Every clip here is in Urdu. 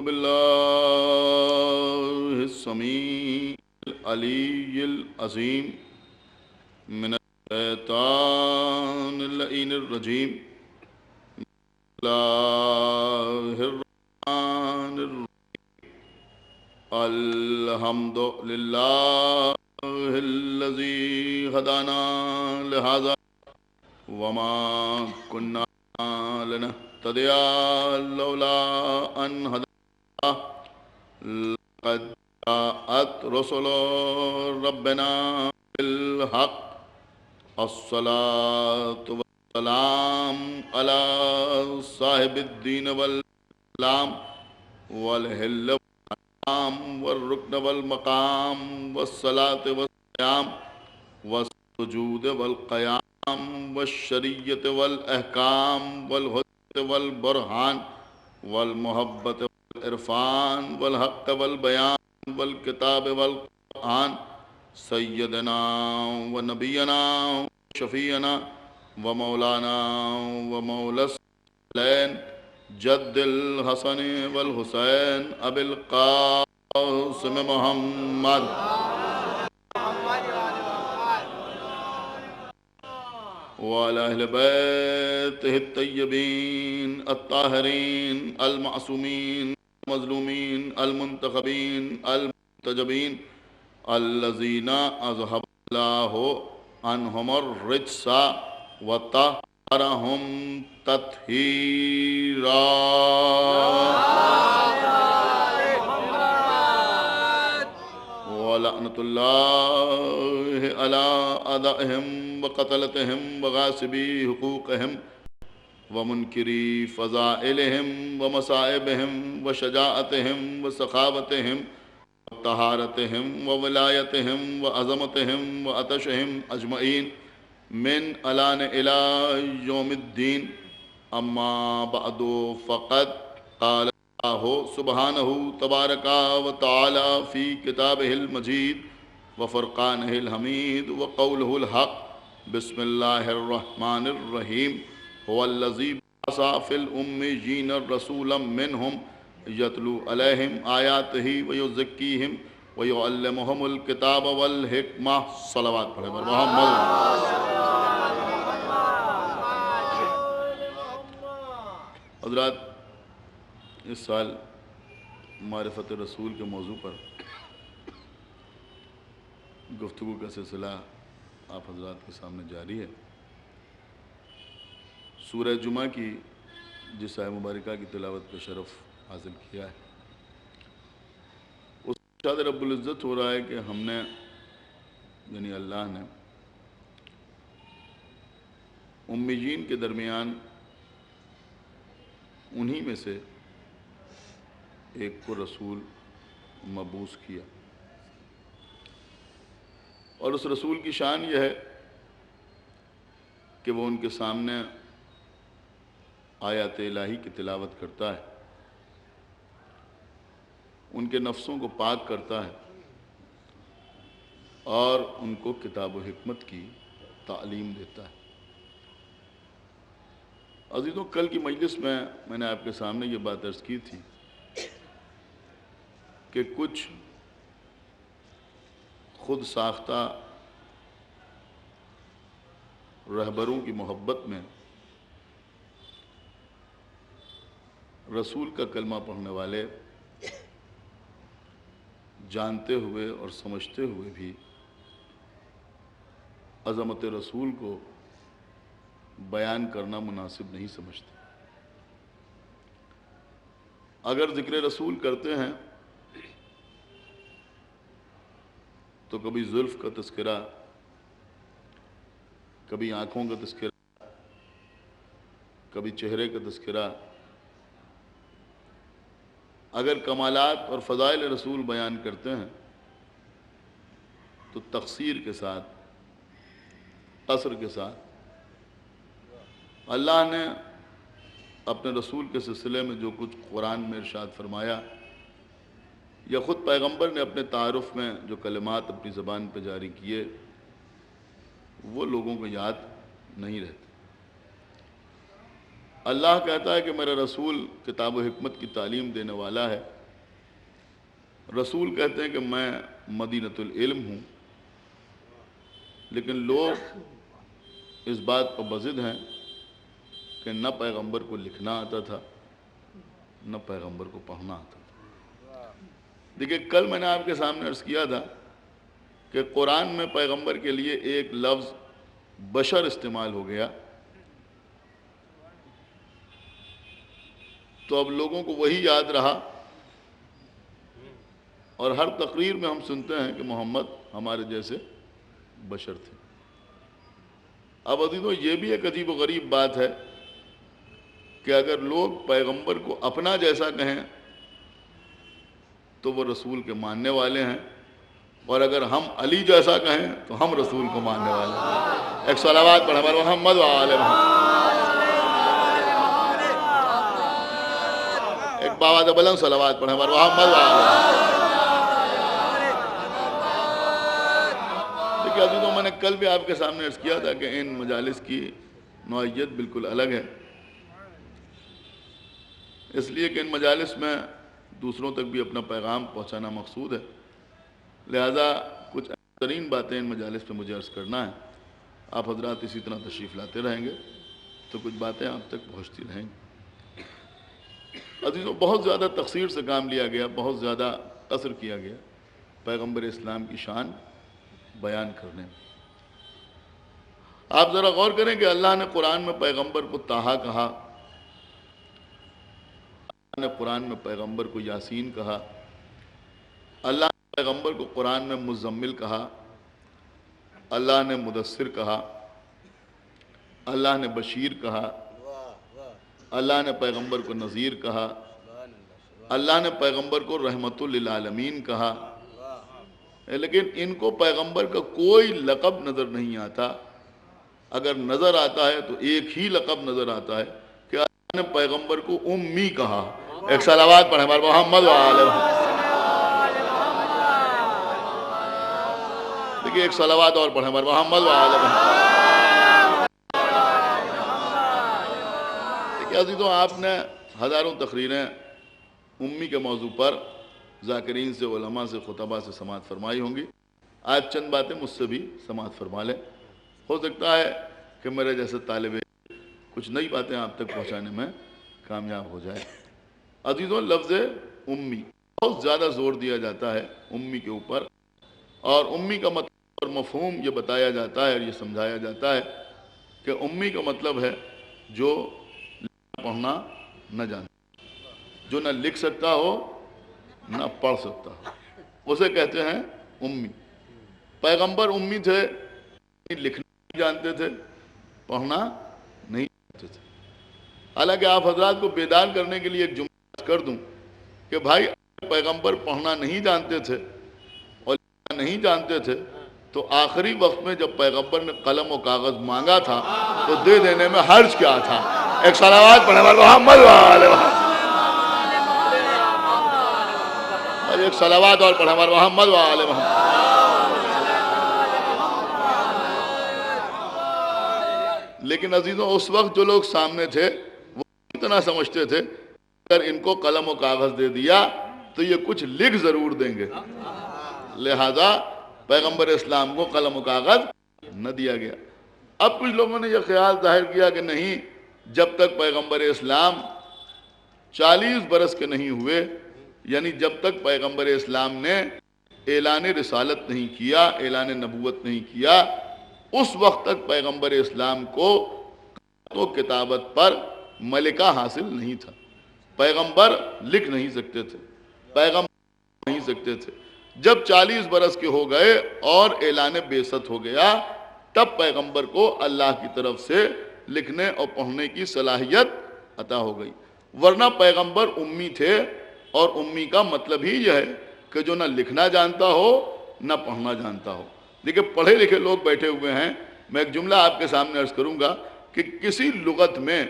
بالله السميع العلي العظيم من الشيطان اللعين الرجيم الله الرحمن الرحيم الحمد لله الذي هدانا لهذا وما كنا لنهتدي لولا أن هدانا لقد جاءت رسل ربنا بالحق الصلاة والسلام على صاحب الدين والإسلام والحل والحرام والركن والمقام والصلاة والصيام والسجود والقيام والشریعت والاحکام والہدى والبرہان والمحبت والعرفان والحق والبیان والکتاب والقرآن سیدنا ونبینا شفیعنا ومولانا ومولا الثقلین جد الحسن والحسین ابی القاسم محمد وعلى أهل بيته الطيبين الطاهرين المعصومين المظلومين المنتخبين المنتجبين الذين أذهب الله عنهم الرجس وطهرهم تطهيرا ولعنة الله على أعدائهم وقتلتهم وغاصبي حقوقهم ومنكري فضائلهم ومصائبهم وشجاعتهم وسخاوتهم وطهارتهم وولايتهم وعظمتهم وعطشهم أجمعين من الآن إلى يوم الدين أما بعد فقد قال الله سبحانه تبارك وتعالى في كتابه المجيد وفرقانه الحميد وقوله الحق بسم الله الرحمن الرحيم هو الذي بعث في الأميين رسولا منهم يتلو عليهم آياته ويزكيهم ويعلمهم الكتاب والحكمة صلوات پڑھیں محمد حضرات اس سال معرفت رسول کے موضوع پر گفتگو کا سلسلہ آپ حضرات کے سامنے جاری ہے۔ سورہ جمعہ کی جس آیہ مبارکہ کی تلاوت کا شرف حاصل کیا ہے، اس ارشاد رب العزت ہو رہا ہے کہ ہم نے یعنی اللہ نے امیین کے درمیان انہی میں سے ایک کو رسول مبعوث کیا، اور اس رسول کی شان یہ ہے کہ وہ ان کے سامنے آیات الہی کی تلاوت کرتا ہے، ان کے نفسوں کو پاک کرتا ہے اور ان کو کتاب و حکمت کی تعلیم دیتا ہے۔ عزیزوں، کل کی مجلس میں نے آپ کے سامنے یہ بات عرض کی تھی کہ کچھ خود ساختہ رہبروں کی محبت میں رسول کا کلمہ پڑھنے والے جانتے ہوئے اور سمجھتے ہوئے بھی عظمت رسول کو بیان کرنا مناسب نہیں سمجھتے۔ اگر ذکر رسول کرتے ہیں تو کبھی زلف کا تذکرہ، کبھی آنکھوں کا تذکرہ، کبھی چہرے کا تذکرہ، اگر کمالات اور فضائل رسول بیان کرتے ہیں تو تقصیر کے ساتھ، قصر کے ساتھ۔ اللہ نے اپنے رسول کے سلسلے میں جو کچھ قرآن میں ارشاد فرمایا یا خود پیغمبر نے اپنے تعارف میں جو کلمات اپنی زبان پہ جاری کیے، وہ لوگوں کو یاد نہیں رہتے۔ اللہ کہتا ہے کہ میرا رسول کتاب و حکمت کی تعلیم دینے والا ہے، رسول کہتے ہیں کہ میں مدینۃ العلم ہوں، لیکن لوگ اس بات پر بضد ہیں کہ نہ پیغمبر کو لکھنا آتا تھا نہ پیغمبر کو پڑھنا آتا تھا۔ دیکھیں کل میں نے آپ کے سامنے عرض کیا تھا کہ قرآن میں پیغمبر کے لیے ایک لفظ بشر استعمال ہو گیا، تو اب لوگوں کو وہی یاد رہا، اور ہر تقریر میں ہم سنتے ہیں کہ محمد ہمارے جیسے بشر تھے۔ اب عزیزوں یہ بھی ایک عجیب و غریب بات ہے کہ اگر لوگ پیغمبر کو اپنا جیسا کہیں تو وہ رسول کے ماننے والے ہیں، اور اگر ہم علی جیسا کہیں تو ہم رسول کو ماننے والے ہیں۔ ایک صلوات پڑھیں ہمارے محمد وآل محمد، ایک باواد بلند صلوات پڑھیں ہمارے محمد وآل محمد۔ دیکھیں عزیزوں میں نے کل بھی آپ کے سامنے عرض کیا تھا کہ ان مجالس کی نوعیت بالکل الگ ہے، اس لیے کہ ان مجالس میں دوسروں تک بھی اپنا پیغام پہنچانا مقصود ہے، لہذا کچھ ترین باتیں ان مجالس پہ مجھے عرض کرنا ہے۔ آپ حضرات اسی طرح تشریف لاتے رہیں گے تو کچھ باتیں آپ تک پہنچتی رہیں گی۔ عزیزوں بہت زیادہ تقصیر سے کام لیا گیا، بہت زیادہ قصر کیا گیا پیغمبر اسلام کی شان بیان کرنے میں۔ آپ ذرا غور کریں کہ اللہ نے قرآن میں پیغمبر کو طٰہٰ کہا، اللہ نے قرآن میں پیغمبر کو یاسین کہا، اللہ نے پیغمبر کو قرآن میں مزمل کہا، اللہ نے مدثر کہا، اللہ نے بشیر کہا، اللہ نے پیغمبر کو نذیر کہا، اللہ نے پیغمبر کو رحمت للعالمین کہا، لیکن ان کو پیغمبر کا کوئی لقب نظر نہیں آتا۔ اگر نظر آتا ہے تو ایک ہی لقب نظر آتا ہے کہ اللہ نے پیغمبر کو امی کہا۔ ایک صلوات پڑھیں ہمارے محمد وآل محمد۔ دیکھیں ایک صلوات اور پڑھیں ہمارے محمد وآل محمد۔ دیکھیں عزیزوں آپ نے ہزاروں تقریریں امی کے موضوع پر ذاکرین سے، علماء سے، خطباء سے سماعت فرمائی ہوں گی، آج چند باتیں مجھ سے بھی سماعت فرما لیں، ہو سکتا ہے کہ میرے جیسے طالب علم کچھ نئی باتیں آپ تک پہنچانے میں کامیاب ہو جائے۔ عزیزوں لفظ امی بہت زیادہ زور دیا جاتا ہے امی کے اوپر، اور امی کا مطلب اور مفہوم یہ بتایا جاتا ہے اور یہ سمجھایا جاتا ہے کہ امی کا مطلب ہے جو پڑھنا نہ جانتا، جو نہ لکھ سکتا ہو نہ پڑھ سکتا ہو، اسے کہتے ہیں امی۔ پیغمبر امی تھے، لکھنا نہیں جانتے تھے، پڑھنا نہیں جانتے تھے۔ حالانکہ آپ حضرات کو بیدار کرنے کے لیے ایک جملہ کر دوں کہ بھائی پیغمبر پڑھنا نہیں جانتے تھے اور لکھنا نہیں جانتے تھے تو آخری وقت میں جب پیغمبر نے قلم و کاغذ مانگا تھا تو دے دینے میں حرج کیا تھا؟ ایک صلوات پڑھیں محمد وآل محمد، ایک صلوات اور پڑھیں محمد وآل محمد۔ لیکن عزیزوں اس وقت جو لوگ سامنے تھے وہ اتنا سمجھتے تھے اگر ان کو قلم و کاغذ دے دیا تو یہ کچھ لکھ ضرور دیں گے، لہذا پیغمبر اسلام کو قلم و کاغذ نہ دیا گیا۔ اب کچھ لوگوں نے یہ خیال ظاہر کیا کہ نہیں، جب تک پیغمبر اسلام 40 برس کے نہیں ہوئے، یعنی جب تک پیغمبر اسلام نے اعلان رسالت نہیں کیا، اعلان نبوت نہیں کیا، اس وقت تک پیغمبر اسلام کو تو کتابت پر ملکہ حاصل نہیں تھا، پیغمبر لکھ نہیں سکتے تھے، پیغمبر نہیں سکتے تھے۔ جب 40 برس کے ہو گئے اور اعلان بعثت ہو گیا تب پیغمبر کو اللہ کی طرف سے لکھنے اور پڑھنے کی صلاحیت عطا ہو گئی، ورنہ پیغمبر امی تھے، اور امی کا مطلب ہی یہ ہے کہ جو نہ لکھنا جانتا ہو نہ پڑھنا جانتا ہو۔ دیکھیں پڑھے لکھے لوگ بیٹھے ہوئے ہیں، میں ایک جملہ آپ کے سامنے عرض کروں گا کہ کسی لغت میں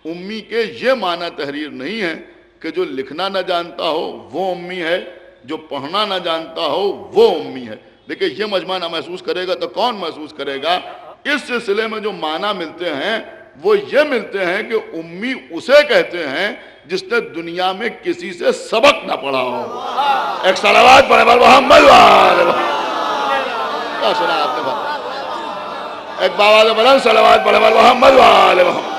امی کے یہ معنی تحریر نہیں ہے کہ جو لکھنا نہ جانتا ہو وہ امی ہے، جو پڑھنا نہ جانتا ہو وہ امی ہے۔ دیکھیں یہ مجمع نہ محسوس کرے گا تو کون محسوس کرے گا؟ اس سلسلے میں جو معنی ملتے ہیں وہ یہ ملتے ہیں کہ امی اسے کہتے ہیں جس نے دنیا میں کسی سے سبق نہ پڑھا ہو۔ ایک صلوات پڑھے بر محمد وآل محمد. کیا سنا آپ نے بات؟ ایک باواز بلند صلوات پڑھے بر محمد وآل محمد.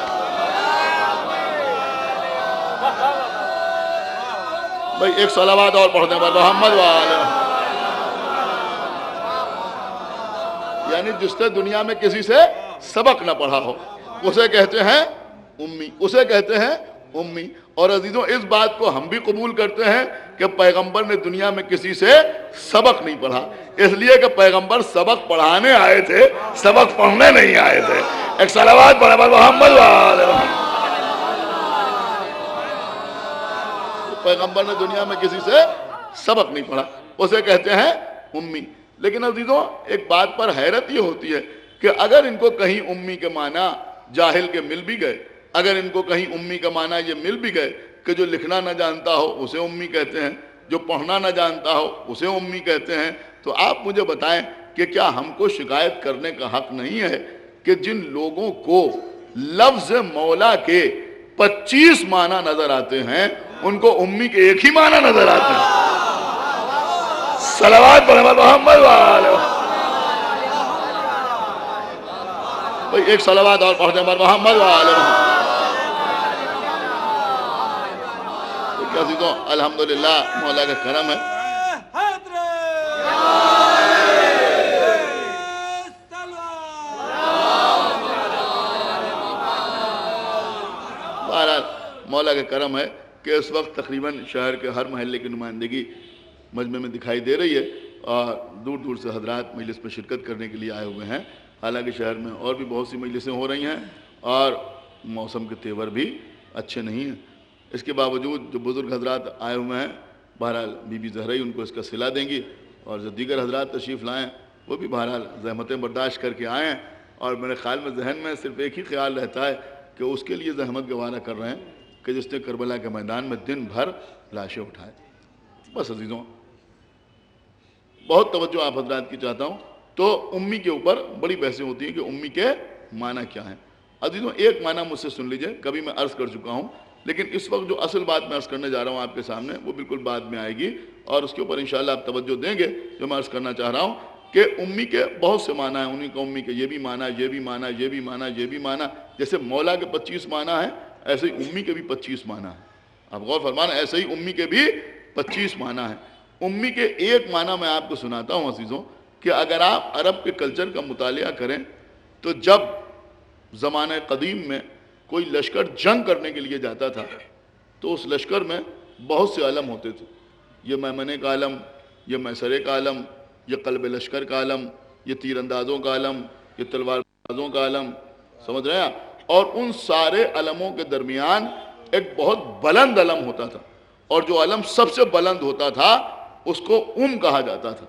بھئی ایک صلوات اور پڑھ دیں بر محمد وآل محمد. یعنی جس نے دنیا میں کسی سے سبق نہ پڑھا ہو اسے کہتے ہیں امی، اسے کہتے ہیں امی. اور عزیزوں اس بات کو ہم بھی قبول کرتے ہیں کہ پیغمبر نے دنیا میں کسی سے سبق نہیں پڑھا، اس لیے کہ پیغمبر سبق پڑھانے آئے تھے، سبق پڑھنے نہیں آئے تھے. ایک صلوات پڑھے بر محمد وآل محمد. پیغمبر نے دنیا میں کسی سے سبق نہیں پڑھا، اسے کہتے ہیں امی. لیکن عزیزوں ایک بات پر حیرت یہ ہوتی ہے کہ اگر ان کو کہیں امی کے معنی جاہل کے مل بھی گئے، اگر ان کو کہیں امی کا معنی یہ مل بھی گئے کہ جو لکھنا نہ جانتا ہو اسے امی کہتے ہیں، جو پڑھنا نہ جانتا ہو اسے امی کہتے ہیں، تو آپ مجھے بتائیں کہ کیا ہم کو شکایت کرنے کا حق نہیں ہے کہ جن لوگوں کو لفظ مولا کے 25 معنی نظر آتے ہیں ان کو امی کے ایک ہی معنی نظر آتے ہیں؟ صلوات پڑھے بر محمد وآل محمد. بھئی ایک صلوات اور پڑھ دیں بر محمد وآل محمد. عزیزوں الحمدللہ مولا کا کرم ہے. بہرحال مولا کا کرم ہے کہ اس وقت تقریباً شہر کے ہر محلے کی نمائندگی مجمع میں دکھائی دے رہی ہے اور دور دور سے حضرات مجلس میں شرکت کرنے کے لیے آئے ہوئے ہیں. حالانکہ شہر میں اور بھی بہت سی مجلسیں ہو رہی ہیں اور موسم کے تیور بھی اچھے نہیں ہیں. اس کے باوجود جو بزرگ حضرات آئے ہوئے ہیں بہرحال بی بی زہرا ان کو اس کا صلہ دیں گی، اور جو دیگر حضرات تشریف لائیں وہ بھی بہرحال زحمتیں برداشت کر کے آئیں. اور میرے خیال میں ذہن میں صرف ایک ہی خیال رہتا ہے کہ اس کے لیے زحمت گوارہ کر رہے ہیں کہ جس نے کربلا کے میدان میں دن بھر لاشیں اٹھائے. بس عزیزوں بہت توجہ آپ حضرات کی چاہتا ہوں. تو امی کے اوپر بڑی بحثیں ہوتی ہیں کہ امی کے معنی کیا ہیں. عزیزوں ایک معنی مجھ سے سن لیجئے، کبھی میں عرض کر چکا ہوں لیکن اس وقت جو اصل بات میں عرض کرنے جا رہا ہوں آپ کے سامنے وہ بالکل بعد میں آئے گی اور اس کے اوپر انشاءاللہ آپ توجہ دیں گے. جو میں عرض کرنا چاہ رہا ہوں کہ امی کے بہت سے معنی ہیں. انہیں کو امی کے یہ بھی معنی، یہ بھی معنی، یہ بھی معنی، یہ بھی معنی. جیسے مولا کے 25 معنی ہیں ایسے ہی امی کے بھی 25 معنی ہیں. آپ غور فرمانا، ایسے ہی امی کے بھی 25 معنی ہیں. امی کے ایک معنی میں آپ کو سناتا ہوں عزیزوں کہ اگر آپ عرب کے کلچر کا مطالعہ کریں تو جب زمانہ قدیم میں کوئی لشکر جنگ کرنے کے لیے جاتا تھا تو اس لشکر میں بہت سے علم ہوتے تھے. یہ میمنے کا علم، یہ میسرے کا علم، یہ قلب لشکر کا علم، یہ تیر اندازوں کا علم، یہ تلوار بازوں کا علم. سمجھ رہے ہیں آپ؟ اور ان سارے علموں کے درمیان ایک بہت بلند علم ہوتا تھا، اور جو علم سب سے بلند ہوتا تھا اس کو کہا جاتا تھا.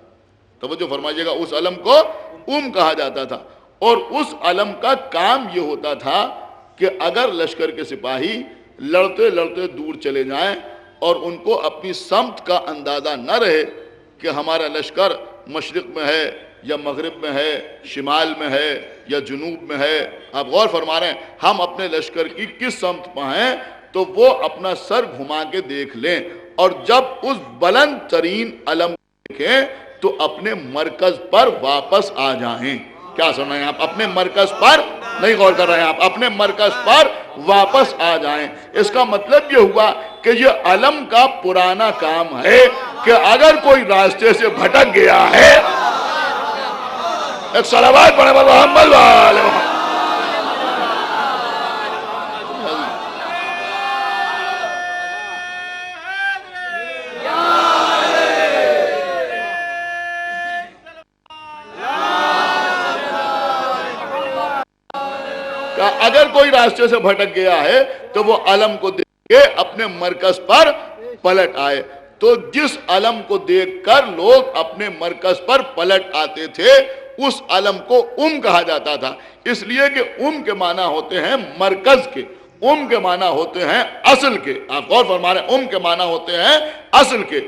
توجہ فرمائیے گا، اس علم کو کہا جاتا تھا. اور اس علم کا کام یہ ہوتا تھا کہ اگر لشکر کے سپاہی لڑتے لڑتے دور چلے جائیں اور ان کو اپنی سمت کا اندازہ نہ رہے کہ ہمارا لشکر مشرق میں ہے یا مغرب میں ہے، شمال میں ہے یا جنوب میں ہے، آپ غور فرما رہے ہیں، ہم اپنے لشکر کی کس سمت پہ ہیں، تو وہ اپنا سر گھما کے دیکھ لیں اور جب اس بلند ترین علم دیکھیں تو اپنے مرکز پر واپس آ جائیں. کیا سن رہے ہیں آپ؟ اپنے مرکز پر نہیں غور کر رہے ہیں آپ، اپنے مرکز پر واپس آ جائیں. اس کا مطلب یہ ہوا کہ یہ علم کا پرانا کام ہے کہ اگر کوئی راستے سے بھٹک گیا ہے، ایک صلوات پڑھے بر محمد وآل محمد. اگر کوئی راستے سے بھٹک گیا ہے تو وہ علم کو دیکھ کے اپنے مرکز پر پلٹ آئے. تو جس علم کو دیکھ کر لوگ اپنے مرکز پر پلٹ آتے تھے اس علم کو کہا جاتا تھا. اس لیے کہ کے معنی ہوتے ہیں مرکز کے، کے معنی ہوتے ہیں اصل کے. آپ غور فرما رہے ہیں، کے معنی ہوتے ہیں اصل کے،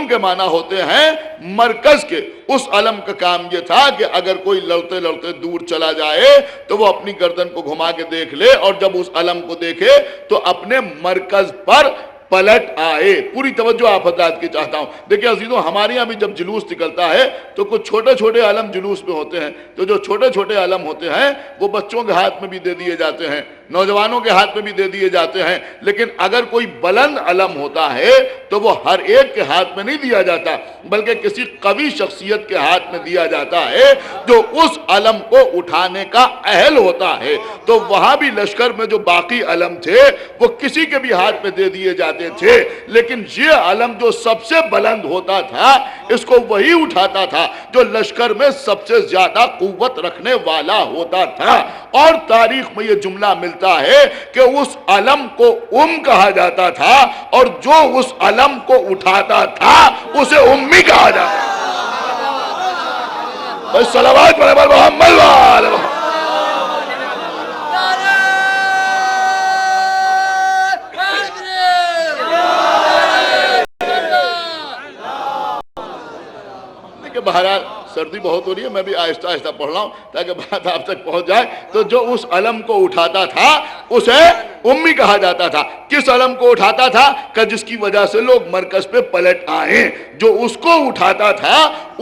کے معنی ہوتے ہیں مرکز کے. اس علم کا کام یہ تھا کہ اگر کوئی لڑتے لڑتے دور چلا جائے تو وہ اپنی گردن کو گھما کے دیکھ لے اور جب اس علم کو دیکھے تو اپنے مرکز پر پلٹ آئے. پوری توجہ آپ حضرات کی چاہتا ہوں. دیکھیں عزیزوں، ہمارے یہاں بھی جب جلوس نکلتا ہے تو کچھ چھوٹے چھوٹے علم جلوس میں ہوتے ہیں. تو جو چھوٹے چھوٹے علم ہوتے ہیں وہ بچوں کے ہاتھ میں بھی دے دیے جاتے ہیں، نوجوانوں کے ہاتھ میں بھی دے دیے جاتے ہیں. لیکن اگر کوئی بلند علم ہوتا ہے تو وہ ہر ایک کے ہاتھ میں نہیں دیا جاتا، بلکہ کسی قوی شخصیت کے ہاتھ میں دیا جاتا ہے جو اس علم کو اٹھانے کا اہل ہوتا ہے. تو وہاں بھی لشکر میں جو باقی علم تھے وہ کسی کے بھی ہاتھ میں دے دیے جاتے تھے، لیکن یہ علم جو سب سے بلند ہوتا تھا اس کو وہی اٹھاتا تھا جو لشکر میں سب سے زیادہ قوت رکھنے والا ہوتا تھا. اور تاریخ میں یہ جملہ ملتا ہے کہ اس علم کو کہا جاتا تھا، اور جو اس علم کو اٹھاتا تھا اسے امی کہا جاتا تھا. بس صلوات پر محمد وآل محمد. بہرحال سردی بہت ہو رہی ہے، میں بھی آہستہ آہستہ پڑھ رہا ہوں تاکہ بات آپ تک پہنچ جائے. تو جو اس علم کو اٹھاتا تھا اسے امی کہا جاتا تھا. کس علم کو اٹھاتا تھا؟ کہ جس کی وجہ سے لوگ مرکز پہ پلٹ آئیں. جو اس کو اٹھاتا تھا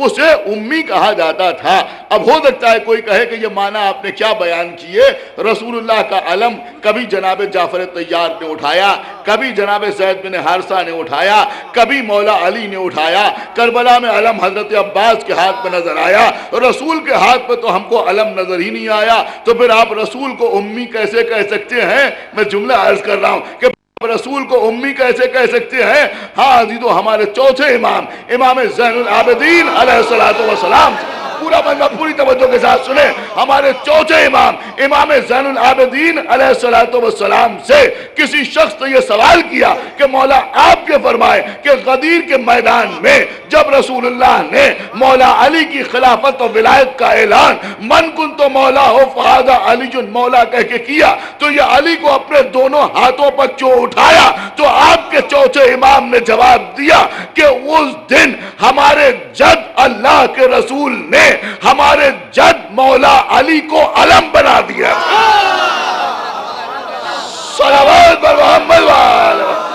اسے امی کہا جاتا تھا. اب ہو سکتا ہے کوئی کہے کہ یہ معنی آپ نے کیا بیان کیے؟ رسول اللہ کا علم کبھی جناب جعفر طیار نے اٹھایا، کبھی جناب زید بن حارثہ نے اٹھایا، کبھی مولا علی نے اٹھایا. کربلا میں علم حضرت عباس کے ہاتھ میں نظر آیا، رسول کے ہاتھ میں تو ہم کو علم نظر ہی نہیں آیا. تو پھر آپ رسول کو امی کیسے کہہ سکتے ہیں؟ میں جملہ عرض کر رہا ہوں کہ رسول کو امی کیسے کہہ سکتے ہیں؟ ہاں عزیزو، ہمارے چوتھے امام، امام زین العابدین علیہ الصلوۃ والسلام، پورا مطلب پوری توجہ کے ساتھ سنیں، ہمارے چوتھے امام امام زین العابدین علیہ الصلوۃ والسلام سے کسی شخص نے یہ سوال کیا کہ مولا آپ کے فرمائے کہ غدیر کے میدان میں جب رسول اللہ نے مولا علی کی خلافت و ولایت کا اعلان من کن تو مولا ہو فہذا علی جن مولا کہہ کے کیا، تو یہ علی کو اپنے دونوں ہاتھوں پر کیوں اٹھایا؟ تو آپ کے چوتھے امام نے جواب دیا کہ اس دن ہمارے جد اللہ کے رسول نے ہمارے جد مولا علی کو علم بنا دیا. صلوات پر محمد وآل محمد.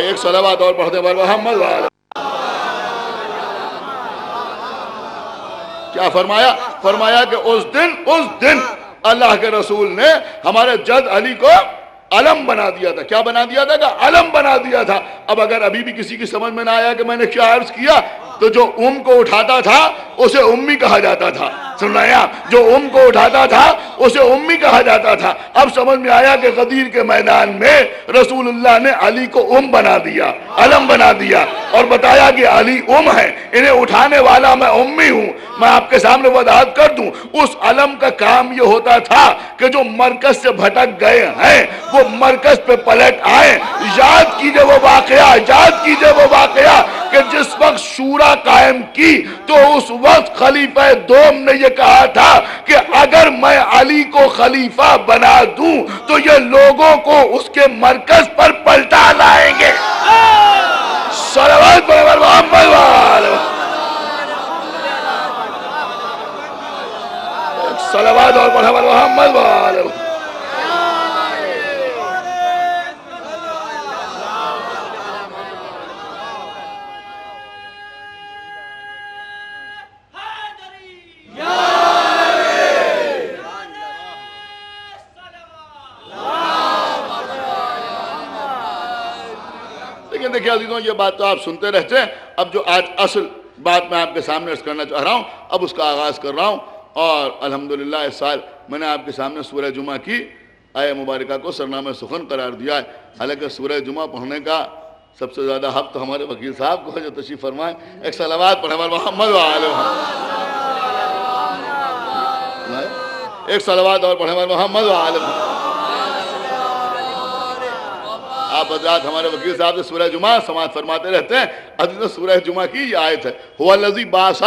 ایک صلوات اور پڑھتے پر محمد وآل. کیا فرمایا؟ فرمایا کہ اس دن اللہ کے رسول نے ہمارے جد علی کو علم بنا دیا تھا. کیا بنا دیا تھا؟ کہ علم بنا دیا تھا. اب اگر ابھی بھی کسی کی سمجھ میں نہ آیا کہ میں نے کیا عرض کیا، تو جو کو اٹھاتا تھا اسے امی کہا جاتا تھا. سن رہے ہیں آپ؟ جو کو اٹھاتا تھا اسے امی کہا جاتا تھا. اب سمجھ میں آیا کہ غدیر کے میدان میں رسول اللہ نے علی کو بنا دیا، علم بنا دیا، اور بتایا کہ علی ہے، انہیں اٹھانے والا میں امی ہوں. میں آپ کے سامنے وضاحت کر دوں، اس علم کا کام یہ ہوتا تھا کہ جو مرکز سے بھٹک گئے ہیں وہ مرکز پہ پلٹ آئے. یاد کیجئے وہ واقعہ کہ جس وقت شورا قائم کی تو اس وقت خلیفہ دوم نے یہ کہا تھا کہ اگر میں علی کو خلیفہ بنا دوں تو یہ لوگوں کو اس کے مرکز پر پلٹا لائیں گے. صلوات پر محمد وآل محمد. صلوات اور پڑھا محمد وآل محمد. دیکھیں عزیزوں، یہ بات تو آپ سنتے رہتے ہیں. اب جو آج اصل بات میں آپ کے سامنے عرض کرنا چاہ رہا ہوں، اب اس کا آغاز کر رہا ہوں. اور الحمدللہ اس سال میں نے آپ کے سامنے سورہ جمعہ کی آیہ مبارکہ کو سرنامہ سخن قرار دیا ہے. حالانکہ سورہ جمعہ پڑھنے کا سب سے زیادہ حق تو ہمارے وکیل صاحب کو ہے جو تشریف فرمائیں. ایک صلوات پڑھیں محمد وآل محمد. ایک صلوات اور پڑھیں محمد وآل محمد. آپ حضرات ہمارے وکیل صاحب سے سورہ جمعہ سماعت فرماتے رہتے ہیں. عزیزوں، سورہ جمعہ کی یہ آیت ہے، هو الذی بعث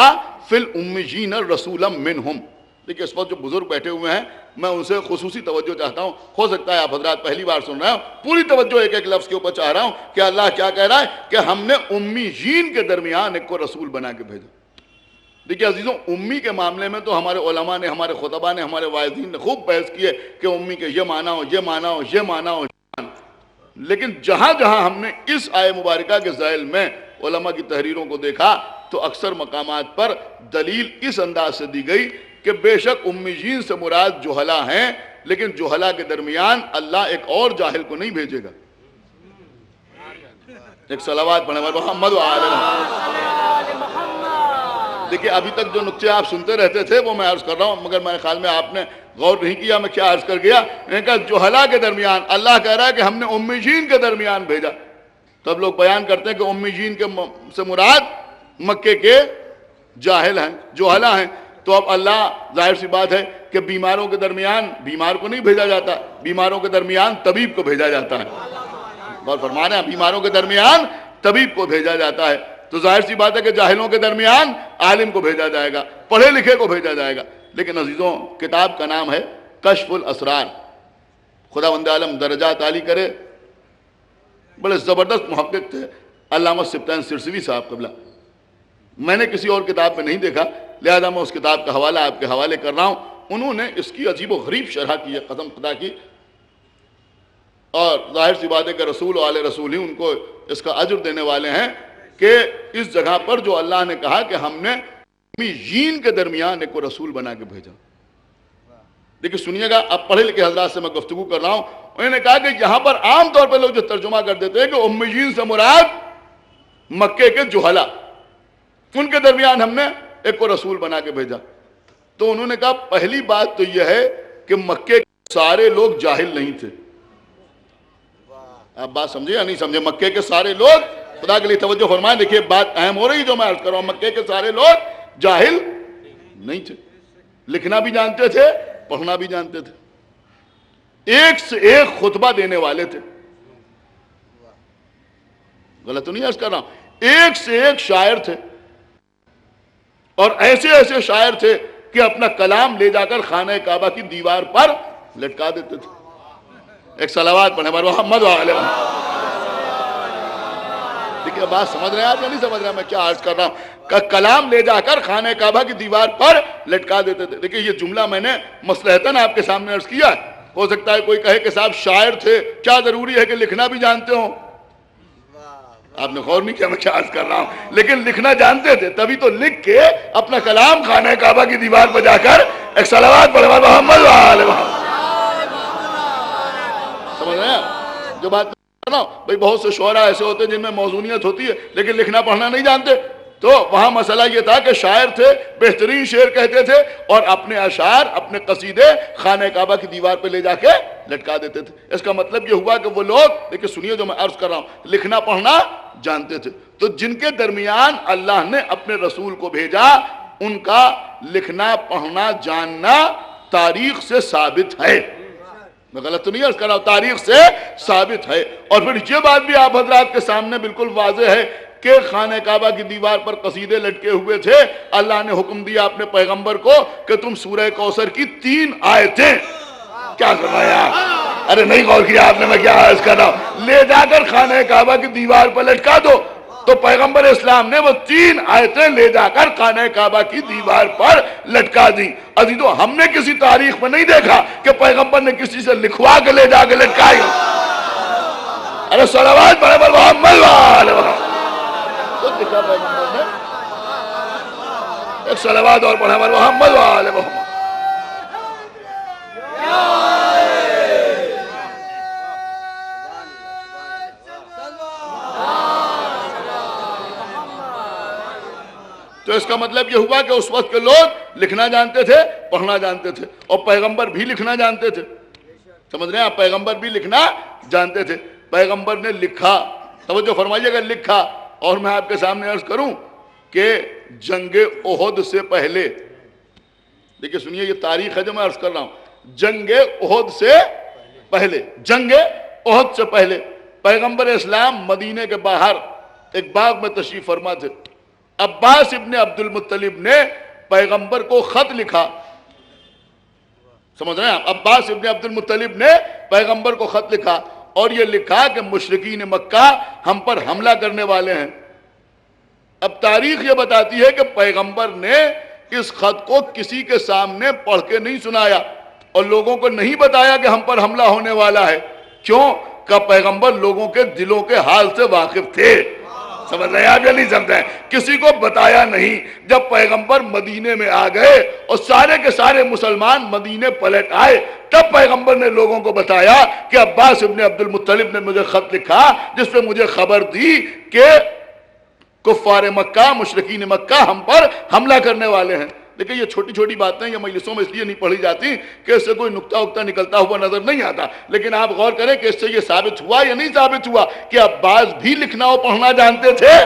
فی الامیین رسولا منہم دیکھیے اس وقت جو بزرگ بیٹھے ہوئے ہیں میں ان سے خصوصی توجہ چاہتا ہوں. ہو سکتا ہے آپ حضرات پہلی بار سن رہے ہوں, پوری توجہ ایک ایک لفظ کے اوپر چاہ رہا ہوں کہ اللہ کیا کہہ رہا ہے کہ ہم نے امیین کے درمیان ایک کو رسول بنا کے بھیجا. دیکھیے عزیزوں, امی کے معاملے میں تو ہمارے علماء نے, ہمارے خطباء نے, ہمارے واعظین نے خوب بحث کی ہے کہ امی کے یہ معنی ہو, یہ معنی ہو, یہ معنی ہو. لیکن جہاں جہاں ہم نے اس آیہ مبارکہ کے ذیل میں علماء کی تحریروں کو دیکھا تو اکثر مقامات پر دلیل اس انداز سے دی گئی کہ بے شک امیین سے مراد جہلا ہیں, لیکن جہلا کے درمیان اللہ ایک اور جاہل کو نہیں بھیجے گا. ایک صلوات پڑھیں محمد و آل محمد. دیکھیے ابھی تک جو نقطے آپ سنتے رہتے تھے وہ میں عرض کر رہا ہوں, مگر میرے خیال میں آپ نے غور نہیں کیا میں کیا عرض کر گیا. میں نے کہا جہلا کے درمیان اللہ کہہ رہا ہے کہ ہم نے امیین کے درمیان بھیجا. تو اب لوگ بیان کرتے ہیں کہ امیین کے سے مراد مکے کے جاہل ہیں, جہلا ہیں. تو اب اللہ ظاہر سی بات ہے کہ بیماروں کے درمیان بیمار کو نہیں بھیجا جاتا, بیماروں کے درمیان طبیب کو بھیجا جاتا ہے. اور فرمانا ہے بیماروں کے درمیان طبیب کو بھیجا جاتا ہے. تو ظاہر سی بات ہے کہ جاہلوں کے درمیان عالم کو بھیجا جائے گا, پڑھے لکھے کو بھیجا جائے گا. لیکن عزیزوں کتاب کا نام ہے کشف الاسرار. خداوند عالم درجات عالی کرے, بڑے زبردست محقق تھے علامہ سبطین سرسوی صاحب قبلہ. میں نے کسی اور کتاب میں نہیں دیکھا, لہذا میں اس کتاب کا حوالہ آپ کے حوالے کر رہا ہوں. انہوں نے اس کی عجیب و غریب شرح کی ہے, قسم خدا کی. اور ظاہر سی بات ہے کہ رسول و آل رسول ہی ان کو اس کا اجر دینے والے ہیں کہ اس جگہ پر جو اللہ نے کہا کہ ہم نے امیین کے درمیان ایک کو رسول بنا کے بھیجا. دیکھیں سنیے گا, اب پڑھے لکھے حضرات سے میں گفتگو کر رہا ہوں. انہوں نے کہا کہ یہاں پر عام طور پہ لوگ جو ترجمہ کر دیتے ہیں کہ امیین سے مراد مکے کے جہلا, ان کے درمیان ہم نے ایک کو رسول بنا کے بھیجا. تو انہوں نے کہا پہلی بات تو یہ ہے کہ مکے کے سارے لوگ جاہل نہیں تھے. آپ بات سمجھے یا نہیں سمجھے؟ مکے کے سارے لوگ, خدا کے لیے توجہ فرمائیں, دیکھیے بات اہم ہو رہی جو میں عرض کر رہا ہوں. مکے کے سارے لوگ جاہل نہیں تھے, لکھنا بھی جانتے تھے, پڑھنا بھی جانتے تھے, ایک سے ایک خطبہ دینے والے تھے. غلط تو نہیں عرض کر رہا ہوں, ایک سے ایک شاعر تھے, اور ایسے ایسے شاعر تھے کہ اپنا کلام لے جا کر خانہ کعبہ کی دیوار پر لٹکا دیتے تھے. ایک صلوات پڑھیں محمد و آل محمد. دیکھیے بات سمجھ رہے ہیں آپ یا نہیں سمجھ رہے ہیں میں کیا عرض کر رہا ہوں؟ کلام لے جا کر خانہ کعبہ کی دیوار پر لٹکا دیتے تھے. دیکھیے یہ جملہ میں نے مصلحتاً آپ کے سامنے عرض کیا. ہو سکتا ہے کوئی کہے کہ صاحب شاعر تھے, کیا ضروری ہے کہ لکھنا بھی جانتے ہوں؟ آپ نے غور نہیں کیا میں کیا عرض کر رہا ہوں, لیکن لکھنا جانتے تھے, تبھی تو لکھ کے اپنا کلام خانہ کعبہ کی دیوار پر جا کر ایک صلوات پڑھے محمد و آل محمد. سمجھ رہے ہیں جو بات کر رہا ہوں؟ بھئی بہت سے شعراء ایسے ہوتے ہیں جن میں موزونیت ہوتی ہے لیکن لکھنا پڑھنا نہیں جانتے. تو وہاں مسئلہ یہ تھا کہ شاعر تھے, بہترین شعر کہتے تھے, اور اپنے اشعار, اپنے قصیدے خانہ کعبہ کی دیوار پہ لے جا کے لٹکا دیتے تھے. اس کا مطلب یہ ہوا کہ وہ لوگ, دیکھیں سنیے جو میں عرض کر رہا ہوں, لکھنا پڑھنا جانتے تھے. تو جن کے درمیان اللہ نے اپنے رسول کو بھیجا ان کا لکھنا پڑھنا جاننا تاریخ سے ثابت ہے. میں غلط تو نہیں عرض کر رہا ہوں, تاریخ سے ثابت ہے. اور پھر یہ بات بھی آپ حضرات کے سامنے بالکل واضح ہے کہ خانہ کعبہ کی دیوار پر قصیدے لٹکے ہوئے تھے. اللہ نے حکم دیا اپنے پیغمبر کو کہ تم سورہ کوثر کی 3 آیتیں کیا فرمایا؟ ارے نہیں غور کیا آپ نے میں کیا عرض کر رہا ہوں, لے جا کر خانہ کعبہ کی دیوار پر لٹکا دو. تو پیغمبر اسلام نے وہ 3 آیتیں لے جا کر خانہ کعبہ کی دیوار پر لٹکا دی. عزیزو ہم نے کسی تاریخ میں نہیں دیکھا کہ پیغمبر نے کسی سے لکھوا کے لے جا کے لٹکائی. ارے صلوات پڑھے محمد و آل محمد. لکھا پیغمبر نے, ایک صلوات اور پڑھے محمد و آل محمد. تو اس کا مطلب یہ ہوا کہ اس وقت کے لوگ لکھنا جانتے تھے, پڑھنا جانتے تھے, اور پیغمبر بھی لکھنا جانتے تھے. سمجھ رہے ہیں آپ, پیغمبر بھی لکھنا جانتے تھے. پیغمبر نے لکھا, توجہ فرمائیے گا, لکھا. اور میں آپ کے سامنے عرض کروں کہ جنگ احد سے پہلے, دیکھیں سنیے یہ تاریخ ہے جو میں عرض کر رہا ہوں, جنگ احد سے پہلے, جنگ احد سے پہلے پیغمبر اسلام مدینے کے باہر ایک باغ میں تشریف فرما تھے. عباس ابن عبد المطلب نے پیغمبر کو خط لکھا سمجھ رہے ہیں آپ؟ عباس ابن عبد المطلب نے پیغمبر کو خط لکھا اور یہ لکھا کہ مشرکین مکہ ہم پر حملہ کرنے والے ہیں۔ اب تاریخ یہ بتاتی ہے کہ پیغمبر نے اس خط کو کسی کے سامنے پڑھ کے نہیں سنایا اور لوگوں کو نہیں بتایا کہ ہم پر حملہ ہونے والا ہے۔ کیوں؟ کہ پیغمبر لوگوں کے دلوں کے حال سے واقف تھے۔ سمجھ رہے ہیں آپ یا نہیں سمجھیں؟ کسی کو بتایا نہیں۔ جب پیغمبر مدینے میں آ گئے اور سارے کے سارے مسلمان مدینے پلٹ آئے، تب پیغمبر نے لوگوں کو بتایا کہ عباس ابن عبد المطلب نے مجھے خط لکھا جس پہ مجھے خبر دی کہ کفار مکہ، مشرکین مکہ ہم پر حملہ کرنے والے ہیں۔ لیکن یہ چھوٹی چھوٹی باتیں یہ مجلسوں میں اس لیے نہیں پڑھی جاتی کہ اس سے کوئی نکتہ اکتہ نکلتا ہوا نظر نہیں آتا، لیکن آپ غور کریں کہ اس سے یہ ثابت ہوا یا نہیں ثابت ہوا کہ عباس بھی لکھنا اور پڑھنا جانتے تھے۔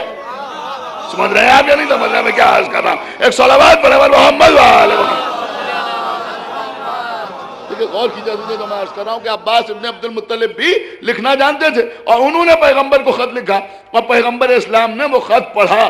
سمجھ رہے ہیں آپ یا نہیں سمجھ رہے ہیں میں کیا عرض کر رہا ہوں؟ ایک صلوات پڑھیں محمد وآلہ محمد۔ دیکھیں غور کیجیے تو میں عرض کر رہا ہوں کہ عباس ابن عبد المطلب بھی لکھنا جانتے تھے اور انہوں نے پیغمبر کو خط لکھا اور پیغمبر اسلام نے وہ خط پڑھا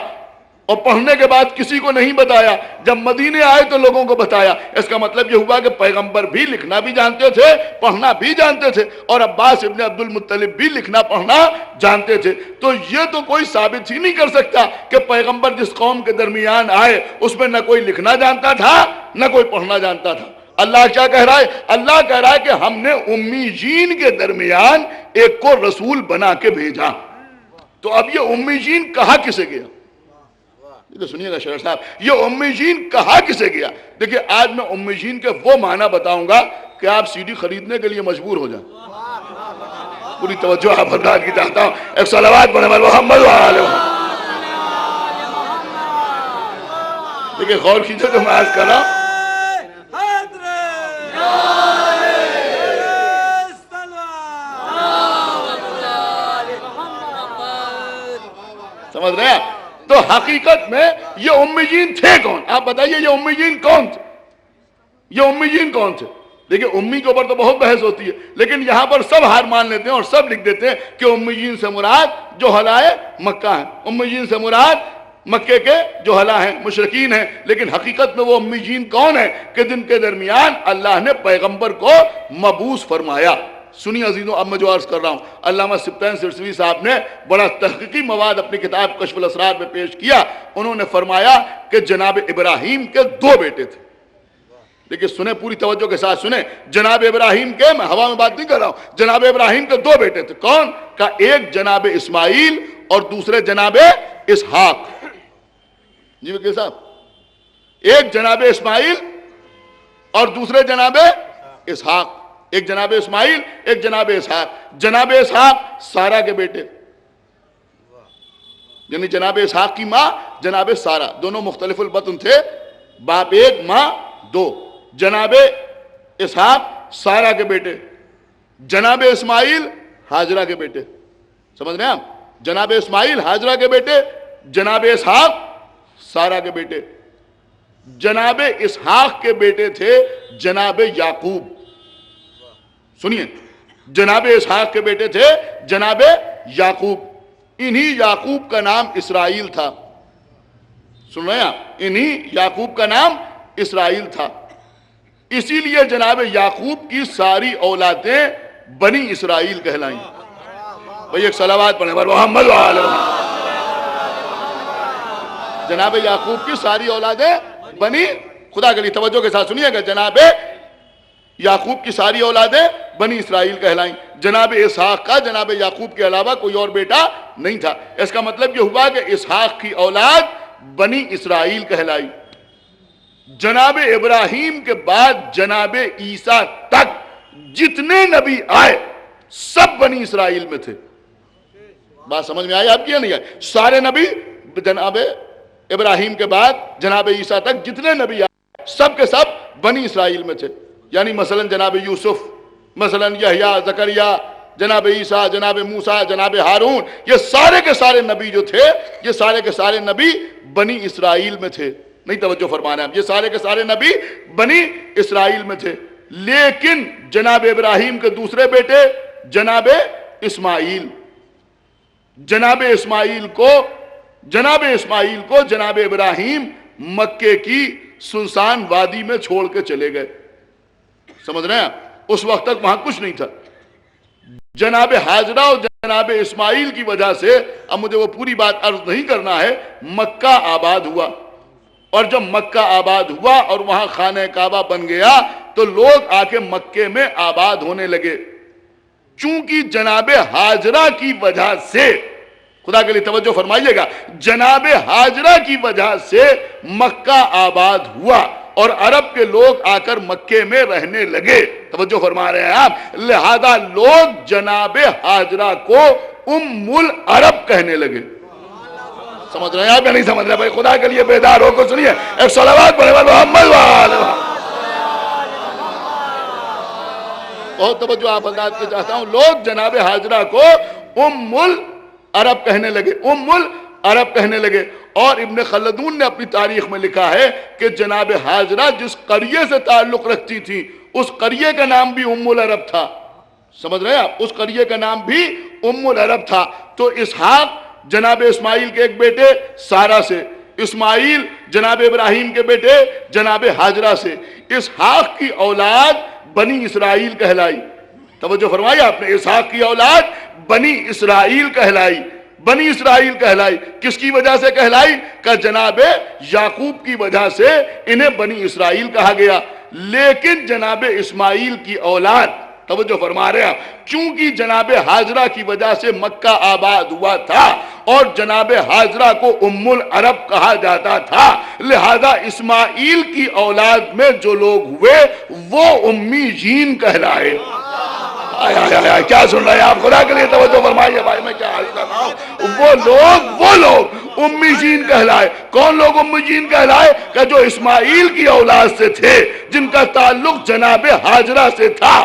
اور پڑھنے کے بعد کسی کو نہیں بتایا۔ جب مدینے آئے تو لوگوں کو بتایا۔ اس کا مطلب یہ ہوا کہ پیغمبر بھی لکھنا بھی جانتے تھے، پڑھنا بھی جانتے تھے، اور عباس ابن عبد المطلب بھی لکھنا پڑھنا جانتے تھے۔ تو یہ تو کوئی ثابت ہی نہیں کر سکتا کہ پیغمبر جس قوم کے درمیان آئے اس میں نہ کوئی لکھنا جانتا تھا نہ کوئی پڑھنا جانتا تھا۔ اللہ کیا کہہ رہا ہے؟ اللہ کہہ رہا ہے کہ ہم نے امیین کے درمیان ایک کو رسول بنا کے بھیجا۔ تو اب یہ امیین کہا کسے گیا؟ سنیے گا شرح صاحب، یہ امیین کہا کسے گیا؟ دیکھیں آج میں امیین کے وہ معنی بتاؤں گا کہ آپ سی ڈی خریدنے کے لیے مجبور ہو جائیں۔ پوری توجہ آپ حضرات کی چاہتا ہوں۔ ایک صلوات پڑھیں محمد وآلہ محمد۔ دیکھیں غور کیجئے تو میں عرض کر رہا ہوں، سمجھ رہے ہیں؟ تو حقیقت میں یہ امیین تھے کون؟ آپ بتائیے یہ امیین کون تھے؟ یہ امیین کون تھے؟ دیکھیں امی کے اوپر تو بہت بحث ہوتی ہے، لیکن یہاں پر سب ہار مان لیتے ہیں اور سب لکھ دیتے ہیں کہ امیین سے مراد جوہلائے مکہ ہیں، امیین سے مراد مکے کے جوہلا ہیں، مشرکین ہیں۔ لیکن حقیقت میں وہ امیین کون ہیں کہ جن کے درمیان اللہ نے پیغمبر کو مبعوث فرمایا؟ سنی عزیزوں، اب میں جو عرض کر رہا ہوں، علامہ سبطین سرسوی صاحب نے بڑا تحقیقی مواد اپنی کتاب کشف الاسرار میں پیش کیا۔ انہوں نے فرمایا کہ جناب ابراہیم کے دو بیٹے تھے۔ لیکن سنیں پوری توجہ کے ساتھ سنیں، جناب ابراہیم کے، میں ہوا میں بات نہیں کر رہا ہوں، جناب ابراہیم کے دو بیٹے تھے۔ کون؟ کا ایک جناب اسماعیل اور دوسرے جناب اسحاق۔ جی وکیل صاحب، ایک جناب اسماعیل اور دوسرے جناب اسحاق، ایک جناب اسماعیل ایک جناب اسحاق۔ جناب اسحاق سارا کے بیٹے، یعنی جناب اسحاق کی ماں جناب سارا، دونوں مختلف البطن تھے، باپ ایک ماں دو۔ جناب اسحاق سارا کے بیٹے، جناب اسماعیل ہاجرہ کے بیٹے۔ سمجھ رہے ہیں آپ؟ جناب اسماعیل ہاجرہ کے بیٹے، جناب اسحاق سارا کے بیٹے۔ جناب اسحاق کے بیٹے تھے جناب یعقوب۔ سنیے، جناب اسحاق کے بیٹے تھے جناب یعقوب۔ انہی یعقوب کا نام اسرائیل تھا۔ سن رہے ہیں آپ؟ انہی یعقوب کا نام اسرائیل تھا۔ اسی لیے جناب یعقوب کی ساری اولادیں بنی اسرائیل کہلائیں۔ بھئی ایک صلوات پڑھیں محمد وآلہ محمد۔ جناب یعقوب کی ساری اولادیں بنی، خدا کے لیے توجہ کے ساتھ سنیے گا، جناب یعقوب کی ساری اولادیں بنی اسرائیل کہلائیں۔ جناب اسحاق کا جناب یعقوب کے علاوہ کوئی اور بیٹا نہیں تھا۔ اس کا مطلب یہ ہوا کہ اسحاق کی اولاد بنی اسرائیل کہلائی۔ جناب ابراہیم کے بعد جناب عیسیٰ تک جتنے نبی آئے سب بنی اسرائیل میں تھے۔ بات سمجھ میں آئی آپ کی یا نہیں آئی؟ سارے نبی جناب ابراہیم کے بعد جناب عیسیٰ تک جتنے نبی آئے سب کے سب بنی اسرائیل میں تھے۔ یعنی مثلا جناب یوسف، مثلا یحییٰ، زکریا، جناب عیسیٰ، جناب موسیٰ، جناب ہارون، یہ سارے کے سارے نبی جو تھے، یہ سارے کے سارے نبی بنی اسرائیل میں تھے۔ نہیں توجہ فرمانا ہے، یہ سارے کے سارے نبی بنی اسرائیل میں تھے۔ لیکن جناب ابراہیم کے دوسرے بیٹے جناب اسماعیل، جناب اسماعیل کو جناب ابراہیم مکے کی سنسان وادی میں چھوڑ کے چلے گئے۔ سمجھ رہے ہیں آپ؟ اس وقت تک وہاں کچھ نہیں تھا. جناب حاجرہ اور جناب اسماعیل کی وجہ سے، اب مجھے وہ پوری بات عرض نہیں کرنا ہے، مکہ آباد ہوا. اور جب مکہ آباد ہوا اور وہاں خانہ کعبہ بن گیا تو لوگ آ کے مکے میں آباد ہونے لگے. چونکہ جناب حاجرہ کی وجہ سے، خدا کے لیے توجہ فرمائیے گا، جناب حاجرہ کی وجہ سے مکہ آباد ہوا اور عرب کے لوگ آ کر مکے میں رہنے لگے. توجہ فرما رہے ہیں آپ؟ لہذا لوگ جناب حاجرہ کو ام العرب کہنے لگے. سمجھ رہے ہیں آپ یا نہیں سمجھ رہے؟ بھائی خدا کے لیے بیدار ہو کو سنیے، ایک صلوات پڑھے محمد وآلہ. بہت توجہ آپ حضرات کے چاہتا ہوں. لوگ جناب حاجرہ کو ام العرب کہنے لگے، ام العرب کہنے لگے. اور ابن خلدون نے اپنی تاریخ میں لکھا ہے کہ جناب حاجرہ جس قریے سے تعلق رکھتی تھی اس قریے کا نام بھی ام العرب تھا. سمجھ رہے ہیں آپ؟ اس قریے کا نام بھی ام العرب تھا. تو اسحاق جناب اسماعیل کے ایک بیٹے سارہ سے، اسماعیل جناب ابراہیم کے بیٹے جناب حاجرہ سے. اسحاق کی اولاد بنی اسرائیل کہلائی. توجہ فرمائی آپ نے؟ اسحاق کی اولاد بنی اسرائیل کہلائی. بنی اسرائیل کہلائی کس کی وجہ سے کہلائی؟ کہ جناب یعقوب کی وجہ سے انہیں بنی اسرائیل کہا گیا. لیکن جناب اسماعیل کی اولاد، توجہ فرما رہے ہیں، چونکہ جناب حاجرہ کی وجہ سے مکہ آباد ہوا تھا اور جناب حاجرہ کو ام العرب کہا جاتا تھا، لہذا اسماعیل کی اولاد میں جو لوگ ہوئے وہ امی جین کہلائے. کیا سن رہے ہیں آپ؟ خدا کے لیے توجہ فرمائیے بھائی، میں کیا عرض کر رہا ہوں. وہ لوگ امی جین کہلائے. کون لوگ امی جین کہلائے؟ کہ جو اسماعیل کی اولاد سے تھے، جن کا تعلق جناب حاجرہ سے تھا،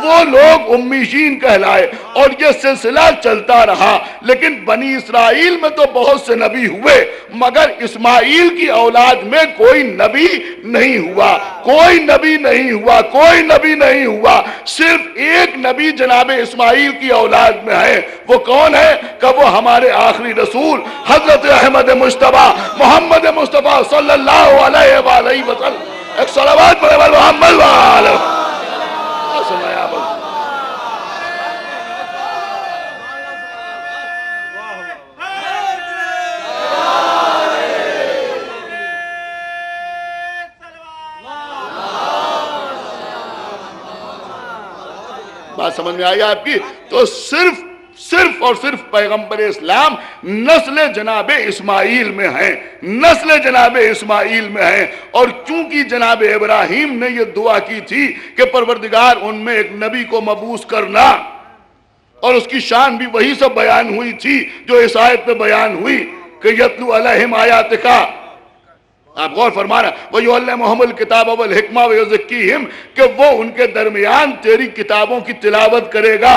وہ لوگ امی جین کہلائے. اور یہ سلسلہ چلتا رہا. لیکن بنی اسرائیل میں تو بہت سے نبی ہوئے مگر اسماعیل کی اولاد میں کوئی نبی نہیں ہوا. کوئی نبی نہیں ہوا. کوئی نبی نہیں ہوا. صرف ایک نبی جناب اسماعیل کی اولاد میں ہے. وہ کون ہے؟ کہ وہ ہمارے آخری رسول حضرت احمد مصطفیٰ محمد مصطفیٰ صلی اللہ علیہ وآلہ وسلم. ایک صلوات پڑھے محمد وآلہ. سنایا آپ بات سمجھ میں آئی آپ کی؟ تو صرف اور صرف پیغمبر اسلام نسل جناب اسماعیل میں ہیں، نسل جناب اسماعیل میں ہیں. اور چونکہ جناب ابراہیم نے یہ دعا کی تھی کہ پروردگار ان میں ایک نبی کو مبعوث کرنا، اور اس کی شان بھی وہی سب بیان ہوئی تھی جو اس آیت پہ بیان ہوئی کہ یتلو علیہم آیاتک. آپ غور فرما رہے ہیں، وَيُعَلِّمُهُمُ الْكِتَابَ وَالْحِکْمَةَ وَيُزَکِّیہم، کہ وہ ان کے درمیان تیری کتابوں کی تلاوت کرے گا.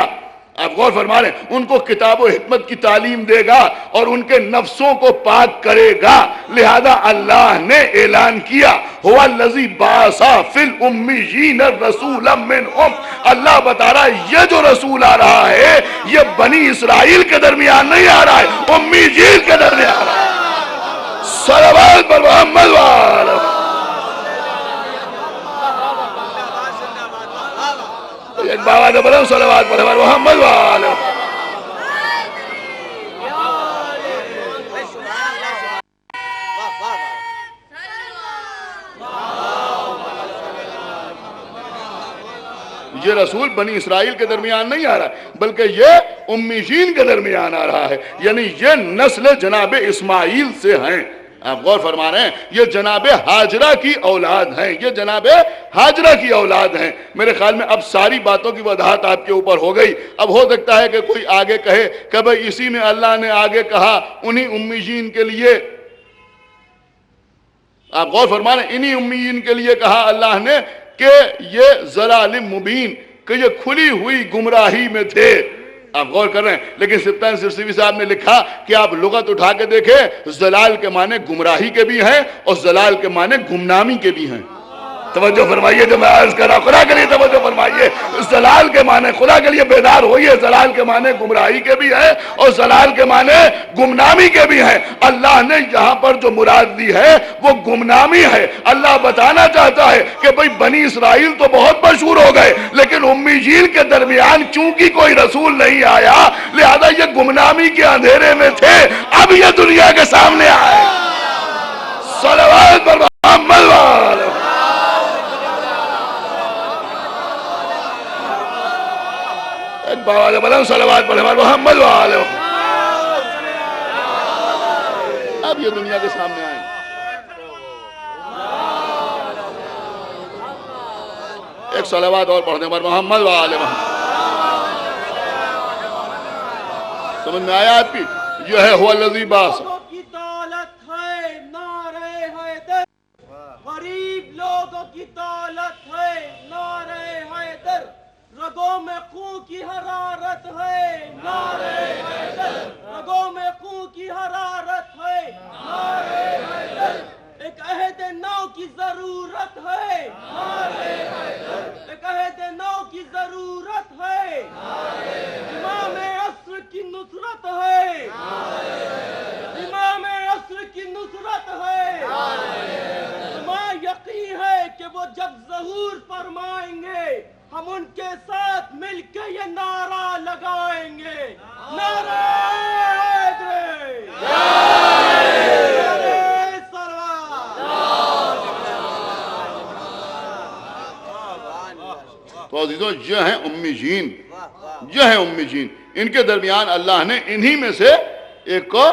آپ غور فرما رہے ہیں، ان کو کتاب و حکمت کی تعلیم دے گا اور ان کے نفسوں کو پاک کرے گا. لہذا اللہ نے اعلان کیا هُوَ الَّذِي بَعَثَ فِي الْأُمِّيِّينَ رَسُولًا مِّنْهُمْ. اللہ بتا رہا ہے یہ جو رسول آ رہا ہے یہ بنی اسرائیل کے درمیان نہیں آ رہا ہے، امی جیل کے درمیان آ رہا ہے. صلوات پر محمد وآلہ. ایک بابا جو بلند صلوات پر محمد وآلہ. یہ رسول بنی اسرائیل کے درمیان نہیں آ رہا ہے بلکہ یہ امیین کے درمیان آ رہا ہے، یعنی یہ نسل جناب اسماعیل سے ہیں. آپ غور فرما رہے ہیں، یہ جناب حاجرہ کی اولاد ہیں، یہ جناب حاجرہ کی اولاد ہیں. میرے خیال میں اب ساری باتوں کی وضاحت آپ کے اوپر ہو گئی. اب ہو سکتا ہے کہ کوئی آگے کہے کہ بھئی اسی میں اللہ نے آگے کہا انہی امیین کے لیے. آپ غور فرما رہے ہیں، انہی امیین کے لیے کہا اللہ نے کہ یہ ضلال مبین، کہ یہ کھلی ہوئی گمراہی میں تھے. آپ غور کر رہے ہیں، لیکن سبطان سرسوی صاحب نے لکھا کہ آپ لغت اٹھا کے دیکھیں، ضلال کے معنی گمراہی کے بھی ہیں اور ضلال کے معنی گمنامی کے بھی ہیں. توجہ فرمائیے جو میں عرض کر رہا ہوں، خدا کے لیے توجہ فرمائیے. ضلال کے معنی، خدا کے لیے بیدار ہوئیے، ضلال کے معنی گمراہی کے بھی ہیں اور ضلال کے معنی گمنامی کے بھی ہیں. اللہ نے یہاں پر جو مراد دی ہے وہ گمنامی ہے. اللہ بتانا چاہتا ہے کہ بھئی بنی اسرائیل تو بہت مشہور ہو گئے، لیکن امیین کے درمیان چونکہ کوئی رسول نہیں آیا، لہذا یہ گمنامی کے اندھیرے میں تھے، اب یہ دنیا کے سامنے آئے. صلوات پر محمد وآلہ. بلند صلوات پر محمد وآلہ. اب یہ دنیا کے سامنے آئے. ایک صلوات اور پڑھنے پر محمد وآلہ. سمجھ میں آیا آپ کی؟ یہ ہے هو الذی بعث. کی دولت ہے نعرہ حیدر، غریب لوگوں کی دولت ہے نعرہ حیدر، رگوں میں خون کی حرارت ہے نعرہ حیدر، رگوں میں خون کی حرارت ہے نعرہ حیدر، ایک عہد نو کی ضرورت ہے نعرہ حیدر، ایک عہد نو کی ضرورت ہے، امام عصر کی نصرت ہے، امام عصر کی نصرت ہے. ہمیں یقین ہے کہ وہ جب ظہور فرمائیں گے ہم ان کے ساتھ مل کے یہ نعرہ لگائیں گے، نعرہ حیدر، نعرہ سلوات. تو عزیزوں یہ ہیں امیین، یہ ہیں امیین. ان کے درمیان اللہ نے انہی میں سے ایک کو